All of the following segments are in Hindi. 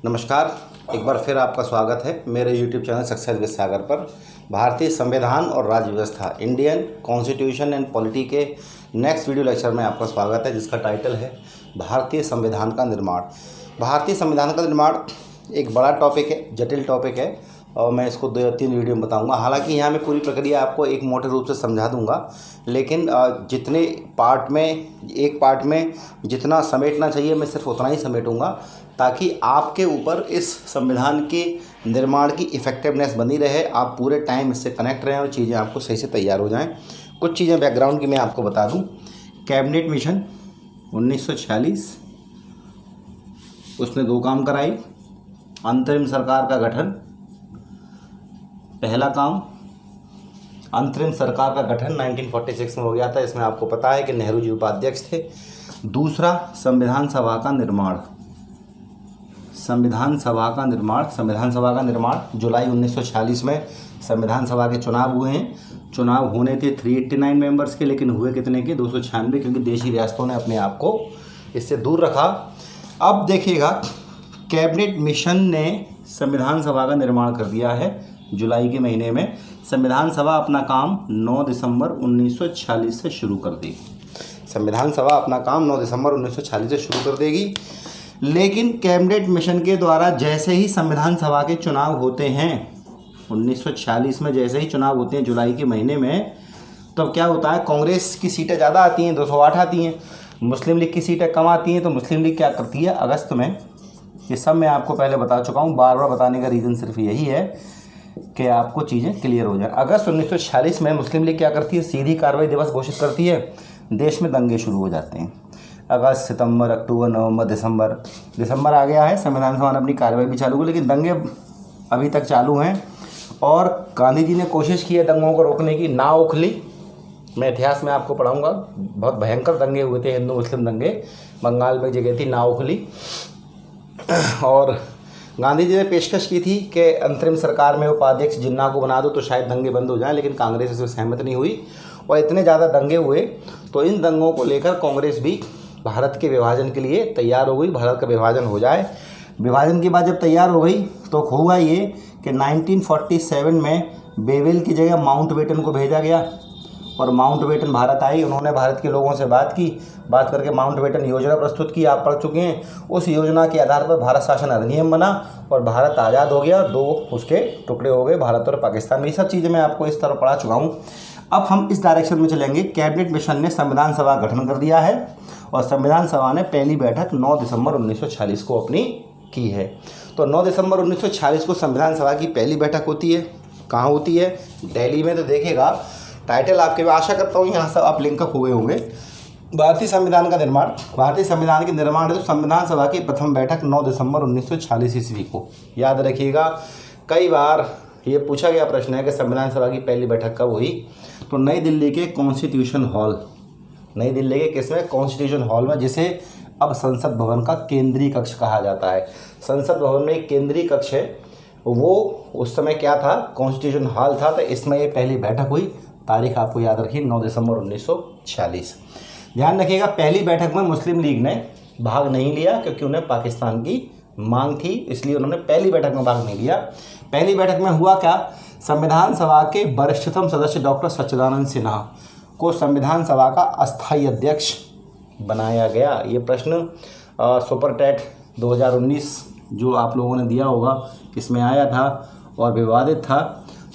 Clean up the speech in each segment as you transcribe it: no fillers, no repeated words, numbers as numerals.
नमस्कार। एक बार फिर आपका स्वागत है मेरे YouTube चैनल सक्सेस विद सागर पर। भारतीय संविधान और राज्य व्यवस्था, इंडियन कॉन्स्टिट्यूशन एंड पॉलिटी के नेक्स्ट वीडियो लेक्चर में आपका स्वागत है, जिसका टाइटल है भारतीय संविधान का निर्माण। भारतीय संविधान का निर्माण एक बड़ा टॉपिक है, जटिल टॉपिक है, और मैं इसको 2-3 वीडियो में बताऊंगा। हालांकि यहाँ मैं पूरी प्रक्रिया आपको एक मोटे रूप से समझा दूंगा, लेकिन जितने पार्ट में, एक पार्ट में जितना समेटना चाहिए मैं सिर्फ उतना ही समेटूंगा, ताकि आपके ऊपर इस संविधान के निर्माण की इफ़ेक्टिवनेस बनी रहे, आप पूरे टाइम इससे कनेक्ट रहें और चीज़ें आपको सही से तैयार हो जाएं। कुछ चीज़ें बैकग्राउंड की मैं आपको बता दूं। कैबिनेट मिशन 1946, उसने 2 काम कराए। अंतरिम सरकार का गठन, पहला काम अंतरिम सरकार का गठन 1946 में हो गया था। इसमें आपको पता है कि नेहरू जी उपाध्यक्ष थे। दूसरा, संविधान सभा का निर्माण। संविधान सभा का निर्माण जुलाई 1946 में संविधान सभा के चुनाव हुए हैं। चुनाव होने थे 389 मेंबर्स के, लेकिन हुए कितने के? 296, क्योंकि देशी रियासतों ने अपने आप को इससे दूर रखा। अब देखिएगा, कैबिनेट मिशन ने संविधान सभा का निर्माण कर दिया है जुलाई के महीने में। संविधान सभा अपना काम 9 दिसंबर 1946 से शुरू कर देगी। संविधान सभा अपना काम 9 दिसंबर 1946 से शुरू कर देगी। लेकिन कैबिनेट मिशन के द्वारा जैसे ही संविधान सभा के चुनाव होते हैं 1946 में, जैसे ही चुनाव होते हैं जुलाई के महीने में, तो क्या होता है? कांग्रेस की सीटें ज़्यादा आती हैं, 208 आती हैं। मुस्लिम लीग की सीटें कम आती हैं। तो मुस्लिम लीग क्या करती है अगस्त में? ये सब मैं आपको पहले बता चुका हूँ, बार बार बताने का रीज़न सिर्फ यही है कि आपको चीज़ें क्लियर हो जाए। अगस्त 1946 में मुस्लिम लीग क्या करती है? सीधी कार्रवाई दिवस घोषित करती है। देश में दंगे शुरू हो जाते हैं। अगस्त, सितंबर, अक्टूबर, नवंबर, दिसंबर आ गया है। संविधान सभा ने अपनी कार्रवाई भी चालू की, लेकिन दंगे अभी तक चालू हैं। और गांधी जी ने कोशिश की है दंगों को रोकने की, ना उखली। मैं इतिहास में आपको पढ़ाऊंगा, बहुत भयंकर दंगे हुए थे, हिंदू मुस्लिम दंगे। बंगाल में जगह थी ना उखली, और गांधी जी ने पेशकश की थी कि अंतरिम सरकार में उपाध्यक्ष जिन्ना को बना दो तो शायद दंगे बंद हो जाएं, लेकिन कांग्रेस इसमें सहमत नहीं हुई और इतने ज़्यादा दंगे हुए। तो इन दंगों को लेकर कांग्रेस भी भारत के विभाजन के लिए तैयार हो गई। भारत का विभाजन हो जाए। विभाजन के बाद जब तैयार हो गई तो हुआ ये कि 1947 में बेवेल की जगह माउंटबेटन को भेजा गया, और माउंटबेटन भारत आई। उन्होंने भारत के लोगों से बात की, बात करके माउंटबेटन योजना प्रस्तुत की, आप पढ़ चुके हैं। उस योजना के आधार पर भारत शासन अधिनियम बना और भारत आज़ाद हो गया। 2 उसके टुकड़े हो गए, भारत और पाकिस्तान में। ये सब चीज़ें मैं आपको इस तरह पढ़ा चुका हूँ। अब हम इस डायरेक्शन में चलेंगे। कैबिनेट मिशन ने संविधान सभा गठन कर दिया है, और संविधान सभा ने पहली बैठक 9 दिसंबर 1946 को अपनी की है। तो 9 दिसंबर 1946 को संविधान सभा की पहली बैठक होती है। कहाँ होती है? दिल्ली में। तो देखिएगा टाइटल आपके, आशा करता हूँ यहाँ सब आप लिंकअप हुए होंगे। भारतीय संविधान का निर्माण, भारतीय संविधान के निर्माण है तो संविधान सभा की प्रथम बैठक 9 दिसंबर 1946 ईस्वी को। याद रखिएगा, कई बार ये पूछा गया प्रश्न है कि संविधान सभा की पहली बैठक कब हुई। तो नई दिल्ली के कॉन्स्टिट्यूशन हॉल, नई दिल्ली के किसमें? कॉन्स्टिट्यूशन हॉल में, जिसे अब संसद भवन का केंद्रीय कक्ष कहा जाता है। संसद भवन में एक केंद्रीय कक्ष है, वो उस समय क्या था? कॉन्स्टिट्यूशन हॉल था। तो इसमें ये पहली बैठक हुई। तारीख आपको याद रखिए, 9 दिसंबर 1946। ध्यान रखिएगा, पहली बैठक में मुस्लिम लीग ने भाग नहीं लिया, क्योंकि उन्हें पाकिस्तान की मांग थी, इसलिए उन्होंने पहली बैठक में भाग नहीं लिया। पहली बैठक में हुआ क्या? संविधान सभा के वरिष्ठतम सदस्य डॉक्टर सच्चिदानंद सिन्हा को संविधान सभा का अस्थायी अध्यक्ष बनाया गया। ये प्रश्न सुपर टेट 2019 जो आप लोगों ने दिया होगा, इसमें आया था और विवादित था।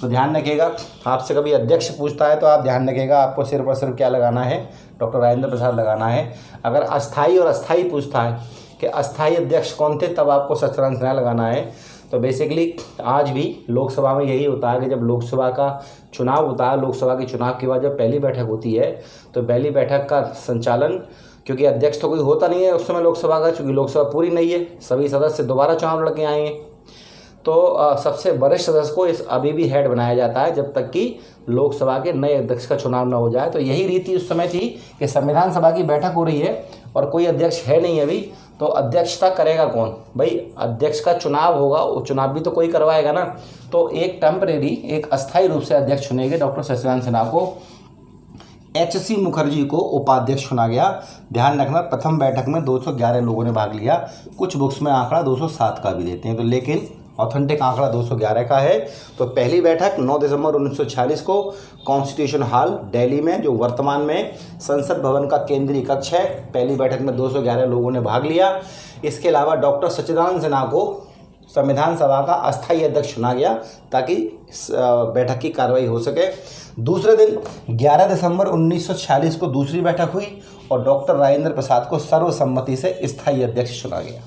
तो ध्यान रखिएगा, आपसे कभी अध्यक्ष पूछता है तो आप ध्यान रखिएगा, आपको सिर्फ और सिर्फ क्या लगाना है? डॉक्टर राजेंद्र प्रसाद लगाना है। अगर अस्थाई और अस्थाई पूछता है कि अस्थाई अध्यक्ष कौन थे, तब आपको सच्चिदानंद सिन्हा लगाना है। तो बेसिकली आज भी लोकसभा में यही होता है कि जब लोकसभा का चुनाव होता है, लोकसभा के चुनाव के बाद जब पहली बैठक होती है, तो पहली बैठक का संचालन, क्योंकि अध्यक्ष तो कोई होता नहीं है उस समय लोकसभा का, क्योंकि लोकसभा पूरी नहीं है, सभी सदस्य दोबारा चुनाव लड़के आएंगे। तो सबसे वरिष्ठ सदस्य को इस अभी भी हेड बनाया जाता है, जब तक कि लोकसभा के नए अध्यक्ष का चुनाव न हो जाए। तो यही रीति उस समय थी कि संविधान सभा की बैठक हो रही है और कोई अध्यक्ष है नहीं अभी, तो अध्यक्षता करेगा कौन? भाई अध्यक्ष का चुनाव होगा, वो चुनाव भी तो कोई करवाएगा ना। तो एक टेम्परेरी, एक अस्थायी रूप से अध्यक्ष चुनेंगे डॉक्टर सच्चिदानंद सिन्हा को HC मुखर्जी को उपाध्यक्ष चुना गया। ध्यान रखना, प्रथम बैठक में 211 लोगों ने भाग लिया। कुछ बुक्स में आंकड़ा 207 का भी देते हैं, तो लेकिन ऑथेंटिक आंकड़ा 211 का है। तो पहली बैठक 9 दिसंबर 1946 को कॉन्स्टिट्यूशन हॉल दिल्ली में, जो वर्तमान में संसद भवन का केंद्रीय कक्ष है, पहली बैठक में 211 लोगों ने भाग लिया। इसके अलावा डॉक्टर सच्चिदानंद सिन्हा को संविधान सभा का अस्थायी अध्यक्ष चुना गया ताकि बैठक की कार्रवाई हो सके। दूसरे दिन 11 दिसंबर 1946 को दूसरी बैठक हुई और डॉक्टर राजेंद्र प्रसाद को सर्वसम्मति से स्थायी अध्यक्ष चुना गया।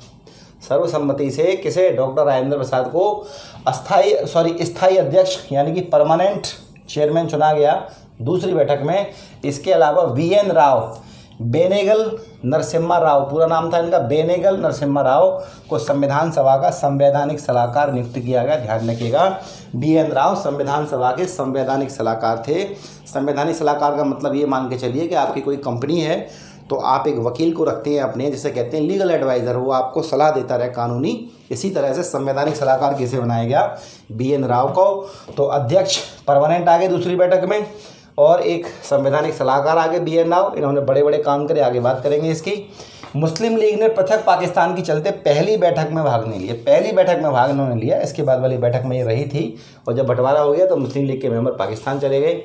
सर्वसम्मति से किसे? डॉक्टर राजेंद्र प्रसाद को स्थायी अध्यक्ष यानी कि परमानेंट चेयरमैन चुना गया दूसरी बैठक में। इसके अलावा VN राव, बेनेगल नरसिम्हा राव, पूरा नाम था इनका बेनेगल नरसिम्हा राव, को संविधान सभा का संवैधानिक सलाहकार नियुक्त किया गया। ध्यान रखिएगा, BN राव संविधान सभा के संवैधानिक सलाहकार थे। संवैधानिक सलाहकार का मतलब ये मान के चलिए कि आपकी कोई कंपनी है तो आप एक वकील को रखते हैं अपने, जिसे कहते हैं लीगल एडवाइज़र, वो आपको सलाह देता रहे कानूनी। इसी तरह से संवैधानिक सलाहकार किसे बनाया गया? BN राव को। तो अध्यक्ष परमानेंट आ गए दूसरी बैठक में और एक संवैधानिक सलाहकार आगे BN राव। इन्होंने बड़े बड़े काम करे, आगे बात करेंगे इसकी। मुस्लिम लीग ने पृथक पाकिस्तान की चलते पहली बैठक में भाग नहीं लिया। पहली बैठक में भाग इन्होंने लिया, इसके बाद वाली बैठक में ये रही थी और जब बंटवारा हो गया तो मुस्लिम लीग के मेंबर पाकिस्तान चले गए।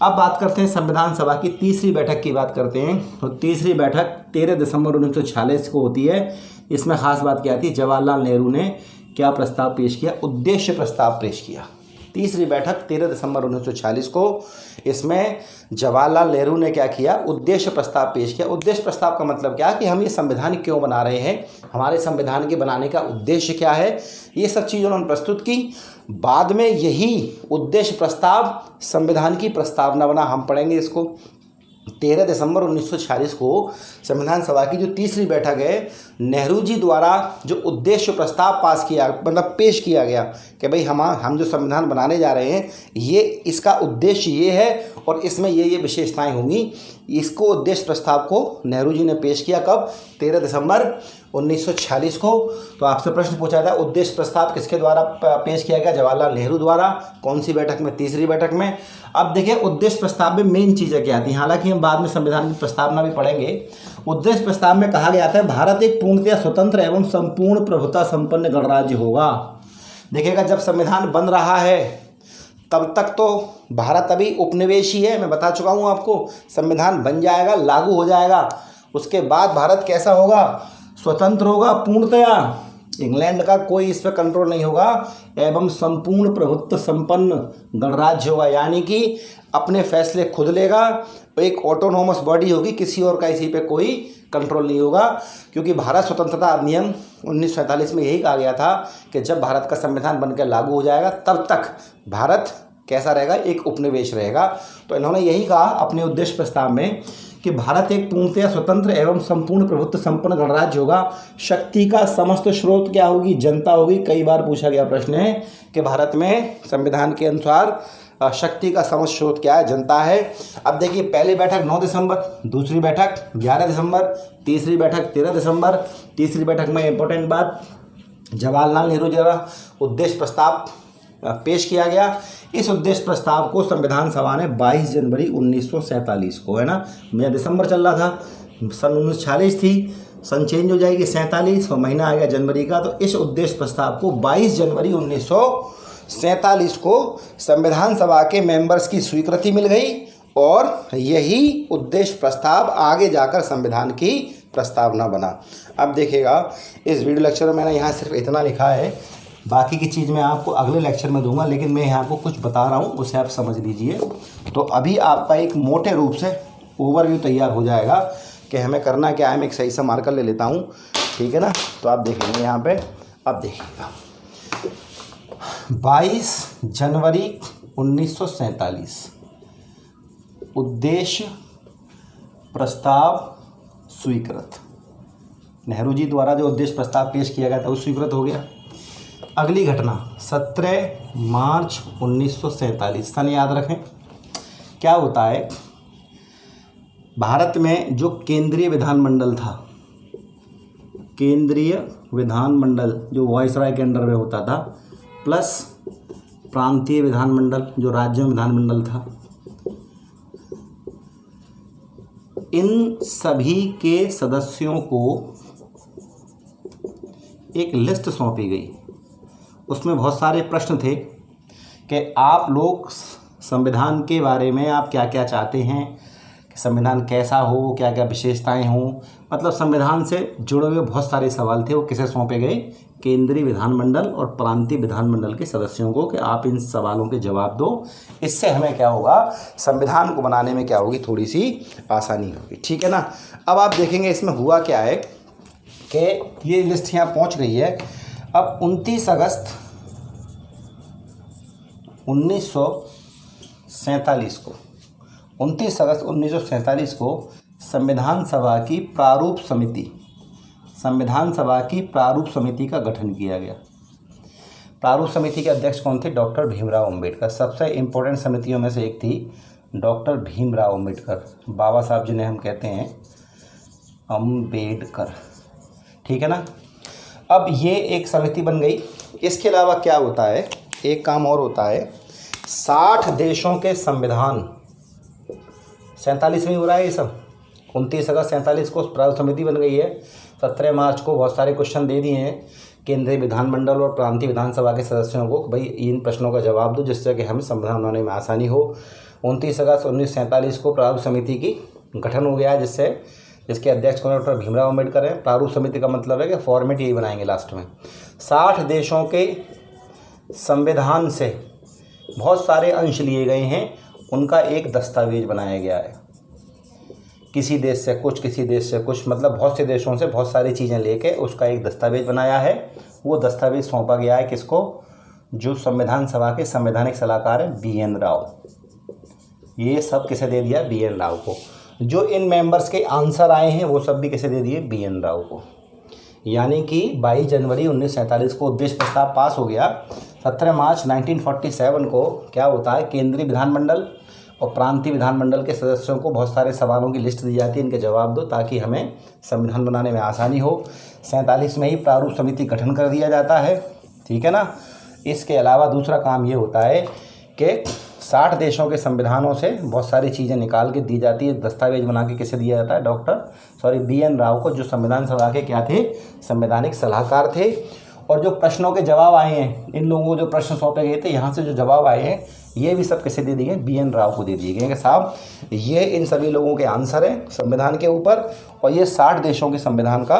अब बात करते हैं संविधान सभा की तीसरी बैठक की बात करते हैं। तो तीसरी बैठक 13 दिसंबर 1946 को होती है। इसमें खास बात क्या थी? जवाहरलाल नेहरू ने क्या प्रस्ताव पेश किया? उद्देश्य प्रस्ताव पेश किया। तीसरी बैठक 13 दिसंबर 1946 को, इसमें जवाहरलाल नेहरू ने क्या किया? उद्देश्य प्रस्ताव पेश किया। उद्देश्य प्रस्ताव का मतलब क्या कि हम ये संविधान क्यों बना रहे हैं, हमारे संविधान के बनाने का उद्देश्य क्या है, ये सब चीज़ उन्होंने प्रस्तुत की। बाद में यही उद्देश्य प्रस्ताव संविधान की प्रस्तावना बना। हम पढ़ेंगे इसको। 13 दिसंबर 1946 को संविधान सभा की जो तीसरी बैठक है, नेहरू जी द्वारा जो उद्देश्य प्रस्ताव पास किया, मतलब पेश किया गया कि भाई हम जो संविधान बनाने जा रहे हैं ये इसका उद्देश्य ये है और इसमें ये विशेषताएं होंगी। इसको उद्देश्य प्रस्ताव को नेहरू जी ने पेश किया कब? 13 दिसंबर 1946 को। तो आपसे प्रश्न पूछा था उद्देश्य प्रस्ताव किसके द्वारा पेश किया गया? जवाहरलाल नेहरू द्वारा। कौन सी बैठक में? तीसरी बैठक में। अब देखिए उद्देश्य प्रस्ताव में मेन चीज़ें क्या थी, हालांकि हम बाद में संविधान की प्रस्तावना भी पढ़ेंगे। उद्देश्य प्रस्ताव में कहा गया था भारत एक पूर्णतः स्वतंत्र एवं संपूर्ण प्रभुता संपन्न गणराज्य होगा। देखिएगा, जब संविधान बन रहा है तब तक तो भारत अभी उपनिवेशी है, मैं बता चुका हूँ आपको। संविधान बन जाएगा, लागू हो जाएगा, उसके बाद भारत कैसा होगा? स्वतंत्र होगा पूर्णतया। इंग्लैंड का कोई इस पर कंट्रोल नहीं होगा एवं संपूर्ण प्रभुत्व संपन्न गणराज्य होगा, यानी कि अपने फैसले खुद लेगा। एक ऑटोनोमस बॉडी होगी, किसी और का इसी पे कोई कंट्रोल नहीं होगा। क्योंकि भारत स्वतंत्रता अधिनियम 1947 में यही कहा गया था कि जब भारत का संविधान बनकर लागू हो जाएगा तब तक भारत कैसा रहेगा? एक उपनिवेश रहेगा। तो इन्होंने यही कहा अपने उद्देश्य प्रस्ताव में कि भारत एक पूर्णतः स्वतंत्र एवं संपूर्ण प्रभुत्व संपन्न गणराज्य होगा। शक्ति का समस्त स्रोत क्या होगी? जनता होगी। कई बार पूछा गया प्रश्न है कि भारत में संविधान के अनुसार शक्ति का समस्त स्रोत क्या है? जनता है। अब देखिए, पहली बैठक 9 दिसंबर, दूसरी बैठक 11 दिसंबर, तीसरी बैठक 13 दिसंबर। तीसरी बैठक में इंपॉर्टेंट बात, जवाहरलाल नेहरू द्वारा उद्देश्य प्रस्ताव पेश किया गया। इस उद्देश्य प्रस्ताव को संविधान सभा ने 22 जनवरी 1947 को, है ना, मेरा दिसंबर चल रहा था, सन 1946 थी, सन चेंज हो जाएगी 47 और महीना आ गया जनवरी का। तो इस उद्देश्य प्रस्ताव को 22 जनवरी 1947 को संविधान सभा के मेंबर्स की स्वीकृति मिल गई और यही उद्देश्य प्रस्ताव आगे जाकर संविधान की प्रस्तावना बना। अब देखिएगा, इस वीडियो लेक्चर में मैंने यहाँ सिर्फ इतना लिखा है, बाकी की चीज़ मैं आपको अगले लेक्चर में दूंगा, लेकिन मैं यहाँ आपको कुछ बता रहा हूँ, उसे आप समझ लीजिए। तो अभी आपका एक मोटे रूप से ओवरव्यू तैयार हो जाएगा कि हमें करना क्या है। मैं एक सही सा मार्कर ले लेता हूँ, ठीक है ना। तो आप देखेंगे यहाँ पे, अब देखिएगा 22 जनवरी 1947 उद्देश्य प्रस्ताव स्वीकृत। नेहरू जी द्वारा जो उद्देश्य प्रस्ताव पेश किया गया था वो स्वीकृत हो गया। अगली घटना 17 मार्च 1947, सन याद रखें। क्या होता है, भारत में जो केंद्रीय विधानमंडल था, केंद्रीय विधानमंडल जो वायसराय के अंडर में होता था, प्लस प्रांतीय विधानमंडल जो राज्य में विधानमंडल था, इन सभी के सदस्यों को एक लिस्ट सौंपी गई। उसमें बहुत सारे प्रश्न थे कि आप लोग संविधान के बारे में आप क्या क्या चाहते हैं, कि संविधान कैसा हो, क्या क्या विशेषताएं हों, मतलब संविधान से जुड़े हुए बहुत सारे सवाल थे। वो किसे सौंपे गए? केंद्रीय विधानमंडल और प्रांतीय विधानमंडल के सदस्यों को, कि आप इन सवालों के जवाब दो। इससे हमें क्या होगा, संविधान को बनाने में क्या होगी, थोड़ी सी आसानी होगी। ठीक है ना। अब आप देखेंगे इसमें हुआ क्या है कि ये लिस्ट यहाँ पहुँच गई है। अब 29 अगस्त 1947 को 29 अगस्त 1947 को संविधान सभा की प्रारूप समिति का गठन किया गया। प्रारूप समिति के अध्यक्ष कौन थे? डॉक्टर भीमराव अंबेडकर। सबसे इम्पोर्टेंट समितियों में से एक थी डॉक्टर भीमराव अंबेडकर, बाबा साहब जिन्हें हम कहते हैं अंबेडकर। ठीक है ना। अब ये एक समिति बन गई। इसके अलावा क्या होता है, एक काम और होता है, 60 देशों के संविधान, 47 में हो रहा है ये सब। 29 अगस्त 47 को प्रारूप समिति बन गई है। 17 मार्च को बहुत सारे क्वेश्चन दे दिए हैं केंद्रीय विधानमंडल और प्रांतीय विधानसभा के सदस्यों को, भाई इन प्रश्नों का जवाब दो जिससे कि हमें संविधान बनाने में आसानी हो। 29 अगस्त 1947 को प्रारूप समिति की गठन हो गया है, जिसके अध्यक्ष कौन? डॉक्टर भीमराव अम्बेडकर है। प्रारूप समिति का मतलब है कि फॉर्मेट यही बनाएंगे लास्ट में। 60 देशों के संविधान से बहुत सारे अंश लिए गए हैं, उनका एक दस्तावेज बनाया गया है। किसी देश से कुछ, किसी देश से कुछ, मतलब बहुत से देशों से बहुत सारी चीज़ें लेके उसका एक दस्तावेज बनाया है। वो दस्तावेज सौंपा गया है किसको? जो संविधान सभा के संवैधानिक सलाहकार हैं BN राव। ये सब किसे दे दिया? BN राव को। जो इन मेंबर्स के आंसर आए हैं वो सब भी किसे दे दिए? BN राव को। यानी कि 22 जनवरी 1947 को उद्देश्य प्रस्ताव पास हो गया। 17 मार्च 1947 को क्या होता है, केंद्रीय विधानमंडल और प्रांतीय विधानमंडल के सदस्यों को बहुत सारे सवालों की लिस्ट दी जाती है, इनके जवाब दो ताकि हमें संविधान बनाने में आसानी हो। 47 में ही प्रारूप समिति गठन कर दिया जाता है। ठीक है ना। इसके अलावा दूसरा काम ये होता है कि 60 देशों के संविधानों से बहुत सारी चीज़ें निकाल के दी जाती है, दस्तावेज बना के किसे दिया जाता है? BN राव को, जो संविधान सभा के क्या थे? संवैधानिक सलाहकार थे। और जो प्रश्नों के जवाब आए हैं, इन लोगों को जो प्रश्न सौंपे गए थे, यहाँ से जो जवाब आए हैं ये भी सब किसे दे दिए? BN राव को दे दिए गए कि साहब ये इन सभी लोगों के आंसर हैं संविधान के ऊपर, और ये 60 देशों के संविधान का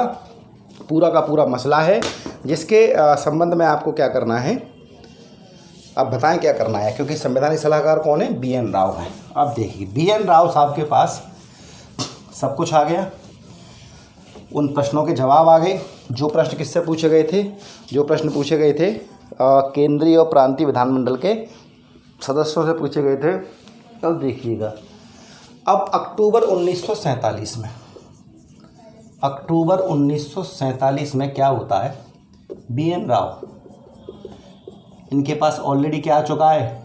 पूरा मसला है, जिसके संबंध में आपको क्या करना है, अब बताएं क्या करना है, क्योंकि संवैधानिक सलाहकार कौन है? BN राव हैं। अब देखिए BN राव साहब के पास सब कुछ आ गया, उन प्रश्नों के जवाब आ गए। जो प्रश्न किससे पूछे गए थे? जो प्रश्न पूछे गए थे केंद्रीय और प्रांतीय विधानमंडल के सदस्यों से पूछे गए थे। अब देखिएगा, अब अक्टूबर 1947 में क्या होता है, BN राव, इनके पास ऑलरेडी क्या आ चुका है?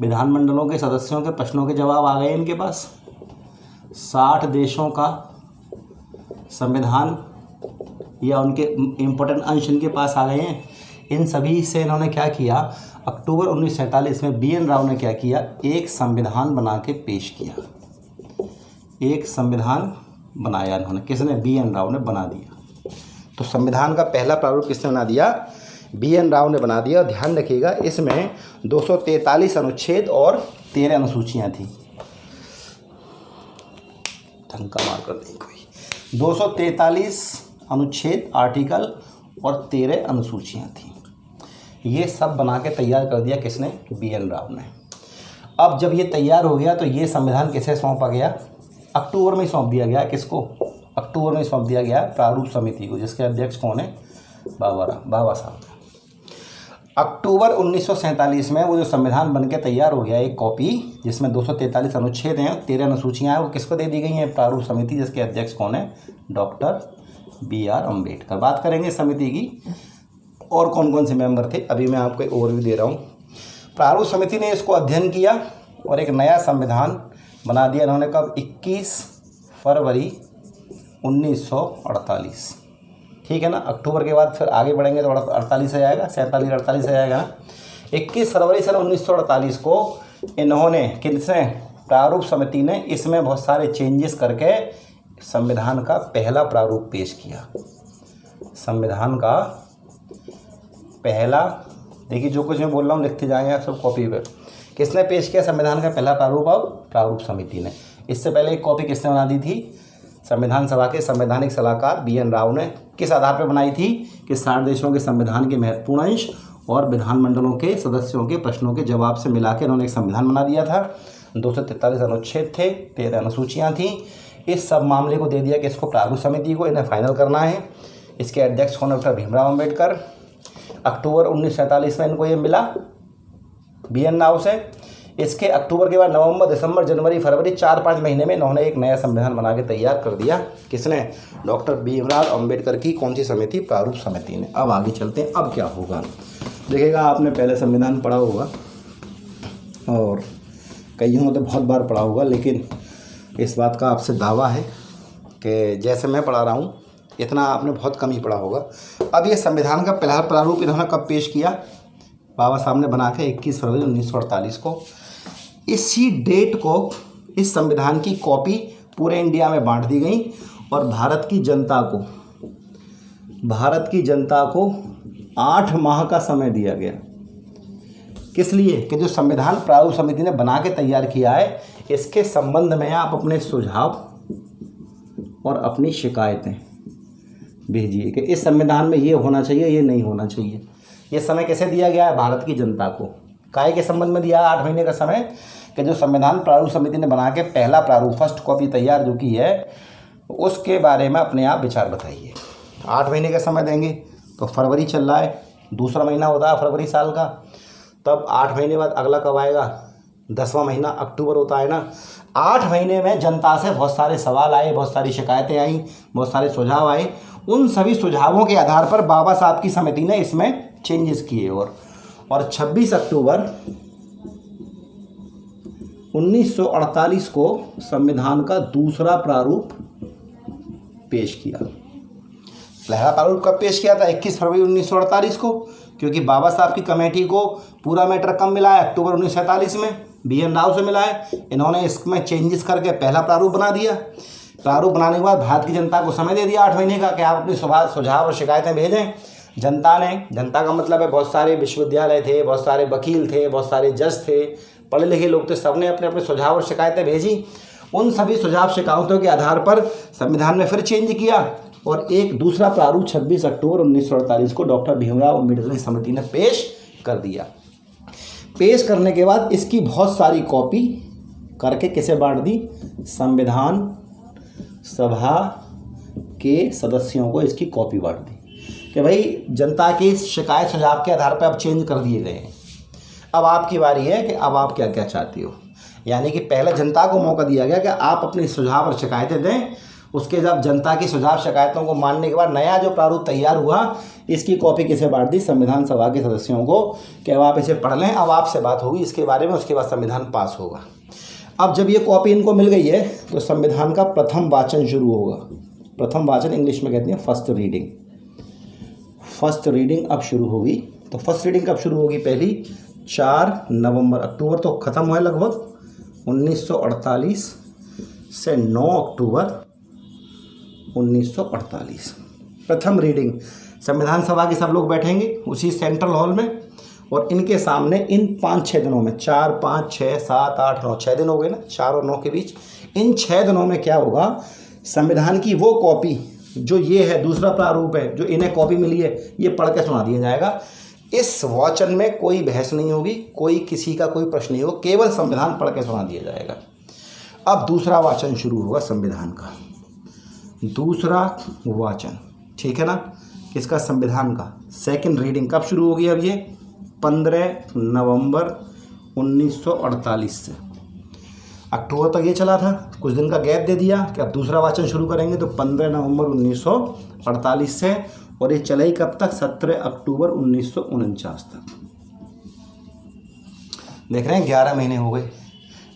विधानमंडलों के सदस्यों के प्रश्नों के जवाब आ गए इनके पास। 60 देशों का संविधान या उनके इम्पोर्टेंट अंश इनके पास आ गए हैं। इन सभी से इन्होंने क्या किया, अक्टूबर 1947 में BN राव ने क्या किया, एक संविधान बना के पेश किया। एक संविधान बनाया इन्होंने, किसने? BN राव ने बना दिया। तो संविधान का पहला प्रारूप किसने बना दिया? BN राव ने बना दिया। ध्यान रखिएगा, इसमें 243 अनुच्छेद और 13 अनुसूचियाँ थी। धक्का मार कर नहीं कोई। 243 अनुच्छेद, आर्टिकल और 13 अनुसूचियाँ थी। ये सब बना के तैयार कर दिया किसने? BN राव ने। अब जब ये तैयार हो गया तो ये संविधान किसे सौंपा गया? अक्टूबर में सौंप दिया गया। किसको? अक्टूबर में सौंप दिया गया प्रारूप समिति को, जिसके अध्यक्ष कौन है? बाबा साहब। अक्टूबर 1947 में वो जो संविधान बन के तैयार हो गया, एक कॉपी जिसमें 243 अनुच्छेद हैं, 13 अनुसूचियाँ हैं, वो किसको दे दी गई हैं? प्रारूप समिति, जिसके अध्यक्ष कौन है? Doctor BR Ambedkar. बात करेंगे समिति की और कौन कौन से मेंबर थे, अभी मैं आपको एक ओवरव्यू दे रहा हूँ। प्रारूप समिति ने इसको अध्ययन किया और एक नया संविधान बना दिया इन्होंने। कब? 21 फरवरी 1948। ठीक है ना। अक्टूबर के बाद फिर आगे बढ़ेंगे तो 48 आ जाएगा, 47-48 आ जाएगा ना। 21 फरवरी सन 1948 को इन्होंने, किसने? प्रारूप समिति ने इसमें बहुत सारे चेंजेस करके संविधान का पहला प्रारूप पेश किया। संविधान का पहला, देखिए जो कुछ मैं बोल रहा हूँ लिखते जाएंगे आप सब कॉपी पे। किसने पेश किया संविधान का पहला प्रारूप? अब प्रारूप समिति ने। इससे पहले एक कॉपी किसने बना दी थी? संविधान सभा के संवैधानिक सलाहकार BN राव ने। किस आधार पर बनाई थी? कि 60 देशों के संविधान के महत्वपूर्ण अंश और विधानमंडलों के सदस्यों के प्रश्नों के जवाब से मिला के उन्होंने एक संविधान बना दिया था। 243 अनुच्छेद थे, 13 अनुसूचियाँ थीं। इस सब मामले को दे दिया कि इसको प्रारूप समिति को इन्हें फाइनल करना है। इसके अध्यक्ष कौन? डॉक्टर भीमराव अम्बेडकर। अक्टूबर 1947 में इनको ये मिला BN राव से। इसके अक्टूबर के बाद नवंबर, दिसंबर, जनवरी, फरवरी 4-5 महीने में इन्होंने एक नया संविधान बना के तैयार कर दिया। किसने? डॉक्टर भीमराव अम्बेडकर की कौन सी समिति? प्रारूप समिति ने। अब आगे चलते हैं, अब क्या होगा देखिएगा। आपने पहले संविधान पढ़ा होगा और कईयों ने तो बहुत बार पढ़ा होगा, लेकिन इस बात का आपसे दावा है कि जैसे मैं पढ़ा रहा हूँ इतना आपने बहुत कम ही पढ़ा होगा। अब ये संविधान का पहला प्रारूप इन्होंने कब पेश किया? बाबा साहब ने बना के 21 फरवरी 1948 को। इसी डेट को इस संविधान की कॉपी पूरे इंडिया में बांट दी गई और भारत की जनता को 8 माह का समय दिया गया। किस लिए? कि जो संविधान प्रारूप समिति ने बना के तैयार किया है, इसके संबंध में आप अपने सुझाव और अपनी शिकायतें भेजिए कि इस संविधान में ये होना चाहिए, ये नहीं होना चाहिए। ये समय कैसे दिया गया है? भारत की जनता को। काय के संबंध में दिया 8 महीने का समय? कि जो संविधान प्रारूप समिति ने बना के पहला प्रारूप फर्स्ट कॉपी तैयार जो की है, उसके बारे में अपने आप विचार बताइए। 8 महीने का समय देंगे तो फरवरी चल रहा है, दूसरा महीना होता है फरवरी साल का। तब 8 महीने बाद अगला कब आएगा? 10वां महीना अक्टूबर होता है ना। 8 महीने में जनता से बहुत सारे सवाल आए, बहुत सारी शिकायतें आई, बहुत सारे सुझाव आए। उन सभी सुझावों के आधार पर बाबा साहब की समिति ने इसमें चेंजेस किए और 26 अक्टूबर 1948 को संविधान का दूसरा प्रारूप पेश किया। पहला प्रारूप कब पेश किया था? 21 फरवरी 1948 को, क्योंकि बाबा साहब की कमेटी को पूरा मैटर कब मिला है? अक्टूबर 1947 में BN राव से मिला है। इन्होंने इसमें चेंजेस करके पहला प्रारूप बना दिया। प्रारूप बनाने के बाद भारत की जनता को समय दे दिया 8 महीने का कि आप अपनी सुझाव और शिकायतें भेजें। जनता का मतलब है बहुत सारे विश्वविद्यालय थे, बहुत सारे वकील थे, बहुत सारे जज थे, पढ़े लिखे लोग थे, सबने अपने अपने सुझाव और शिकायतें भेजी। उन सभी सुझाव शिकायतों के आधार पर संविधान में फिर चेंज किया और एक दूसरा प्रारूप 26 अक्टूबर 1948 को डॉक्टर भीमराव अम्बेडकर की समिति ने पेश कर दिया। पेश करने के बाद इसकी बहुत सारी कॉपी करके किसे बांट दी? संविधान सभा के सदस्यों को इसकी कॉपी बांट दी कि भाई जनता की शिकायत सुझाव के आधार पर अब चेंज कर दिए गए हैं। अब आपकी बारी है कि अब आप क्या क्या चाहती हो। यानी कि पहले जनता को मौका दिया गया कि आप अपने सुझाव और शिकायतें दें। उसके जब जनता की सुझाव शिकायतों को मानने के बाद नया जो प्रारूप तैयार हुआ, इसकी कॉपी किसे बांट दी? संविधान सभा के सदस्यों को कि अब आप इसे पढ़ लें। अब आपसे बात होगी इसके बारे में, उसके बाद संविधान पास होगा। अब जब ये कॉपी इनको मिल गई है तो संविधान का प्रथम वाचन शुरू होगा। प्रथम वाचन इंग्लिश में कहते हैं फर्स्ट रीडिंग। फर्स्ट रीडिंग अब शुरू होगी। तो फर्स्ट रीडिंग कब शुरू होगी? पहली 4 नवंबर, अक्टूबर तो ख़त्म हुआ है लगभग, 1948 से 9 अक्टूबर 1948 प्रथम रीडिंग। संविधान सभा के सब लोग बैठेंगे उसी सेंट्रल हॉल में और इनके सामने इन 5-6 दिनों में, 4, 5, 6, 7, 8, 9, 6 दिन हो गए ना, 4 और 9 के बीच, इन 6 दिनों में क्या होगा? संविधान की वो कॉपी जो ये है, दूसरा प्रारूप है जो इन्हें कॉपी मिली है, ये पढ़ के सुना दिया जाएगा। इस वाचन में कोई बहस नहीं होगी, कोई किसी का कोई प्रश्न नहीं होगा, केवल संविधान पढ़ के सुना दिया जाएगा। अब दूसरा वाचन शुरू होगा संविधान का। दूसरा वाचन, ठीक है ना, किसका? संविधान का। सेकंड रीडिंग कब शुरू होगी? अब ये 15 नवंबर 1948 से। अक्टूबर तक ये चला था, कुछ दिन का गैप दे दिया कि अब दूसरा वाचन शुरू करेंगे, तो 15 नवंबर 1948 से, और ये चलाई कब तक? 17 अक्टूबर 1949 तक। देख रहे हैं 11 महीने हो गए।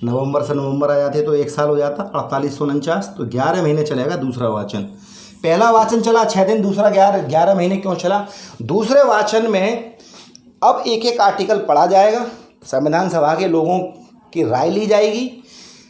नवंबर से नवंबर आ जाते तो 1 साल हो जाता, 48 से 49, तो 11 महीने चलेगा दूसरा वाचन। पहला वाचन चला 6 दिन, दूसरा 11 महीने क्यों चला? दूसरे वाचन में अब एक एक आर्टिकल पढ़ा जाएगा, संविधान सभा के लोगों की राय ली जाएगी,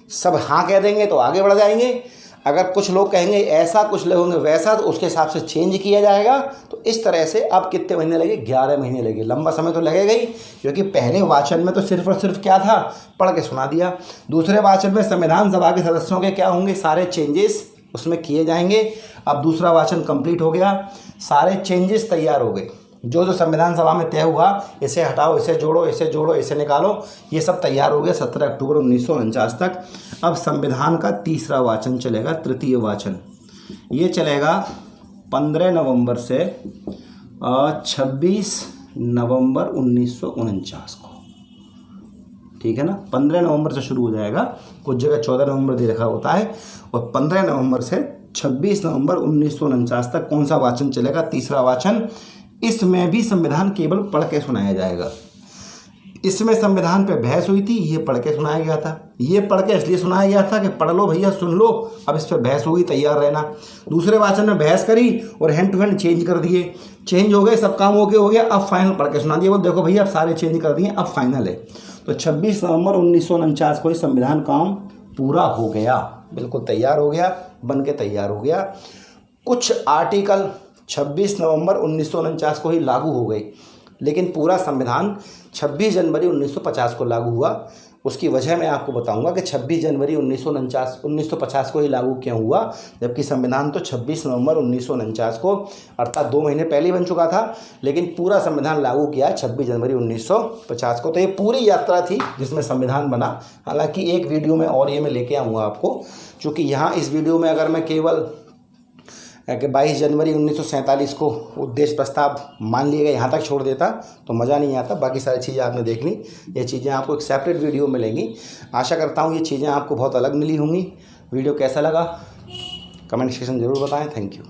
सब हाँ कह देंगे तो आगे बढ़ जाएंगे, अगर कुछ लोग कहेंगे ऐसा, कुछ लोग होंगे वैसा, तो उसके हिसाब से चेंज किया जाएगा। तो इस तरह से अब कितने महीने लगे, 11 महीने लगे। लंबा समय तो लगेगा ही, क्योंकि पहले वाचन में तो सिर्फ और सिर्फ क्या था, पढ़ के सुना दिया। दूसरे वाचन में संविधान सभा के सदस्यों के क्या होंगे, सारे चेंजेस उसमें किए जाएंगे। अब दूसरा वाचन कंप्लीट हो गया, सारे चेंजेस तैयार हो गए, जो जो संविधान सभा में तय हुआ, इसे हटाओ, इसे जोड़ो, इसे जोड़ो, इसे निकालो, ये सब तैयार हो गया 17 अक्टूबर 1949 तक। अब संविधान का तीसरा वाचन चलेगा, तृतीय वाचन, ये चलेगा 15 नवंबर से 26 नवंबर 1949 को, ठीक है ना। 15 नवंबर से शुरू हो जाएगा, कुछ जगह 14 नवंबर दे रखा होता है, और 15 नवंबर से 26 नवंबर 1949 तक कौन सा वाचन चलेगा, तीसरा वाचन। इसमें भी संविधान केवल पढ़ के सुनाया जाएगा। इसमें संविधान पे बहस हुई थी, ये पढ़ के सुनाया गया था। ये पढ़ के इसलिए सुनाया गया था कि पढ़ लो भैया, सुन लो, अब इस पर बहस होगी, तैयार रहना। दूसरे वाचन में बहस करी और हैंड टू हैंड चेंज कर दिए, चेंज हो गए, सब काम ओके हो गया, अब फाइनल पढ़ के सुना दिए, वो देखो भैया अब सारे चेंज कर दिए, अब फाइनल है। तो 26 नवंबर 1949 को संविधान काम पूरा हो गया, बिल्कुल तैयार हो गया, बन के तैयार हो गया। कुछ आर्टिकल 26 नवंबर 1949 को ही लागू हो गए, लेकिन पूरा संविधान 26 जनवरी 1950 को लागू हुआ। उसकी वजह मैं आपको बताऊंगा कि 26 जनवरी 1950 को ही लागू क्यों हुआ, जबकि संविधान तो 26 नवंबर 1949 को, अर्थात 2 महीने पहले बन चुका था, लेकिन पूरा संविधान लागू किया 26 जनवरी 1950 को। तो ये पूरी यात्रा थी जिसमें संविधान बना। हालांकि एक वीडियो में और ये मैं लेके आऊँगा आपको, चूँकि यहाँ इस वीडियो में अगर मैं केवल कि 22 जनवरी 1947 को उद्देश्य प्रस्ताव मान लिया गया, यहाँ तक छोड़ देता तो मज़ा नहीं आता। बाकी सारी चीज़ें आपने देख ली, ये चीज़ें आपको एक सेपरेट वीडियो मिलेंगी। आशा करता हूँ ये चीज़ें आपको बहुत अलग मिली होंगी। वीडियो कैसा लगा कमेंट सेक्शन ज़रूर बताएं। Thank you.